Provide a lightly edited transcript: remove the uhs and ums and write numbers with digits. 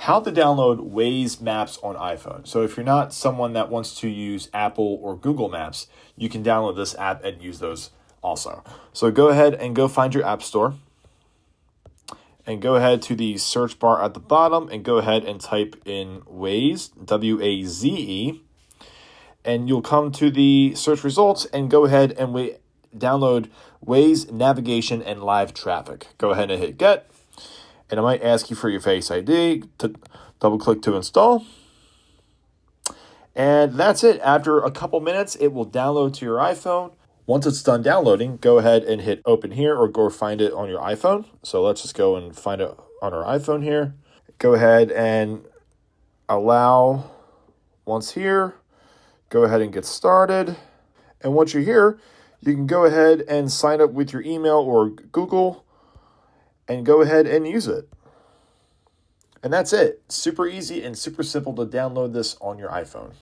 how to download Waze Maps on iPhone. So if you're not someone that wants to use Apple or Google Maps, you can download this app and use those also. So go ahead and go find your app store and go ahead to the search bar at the bottom and go ahead and type in Waze, W-A-Z-E, and you'll come to the search results and go ahead and download Waze Navigation and Live Traffic. Go ahead and hit Get. And it might ask you for your Face ID. Double click to install. And that's it. After a couple minutes, it will download to your iPhone. Once it's done downloading, go ahead and hit open here or go find it on your iPhone. So let's just go and find it on our iPhone here. Go ahead and allow once here. Go ahead and get started. And once you're here, you can go ahead and sign up with your email or Google and go ahead and use it. And that's it. Super easy and super simple to download this on your iPhone.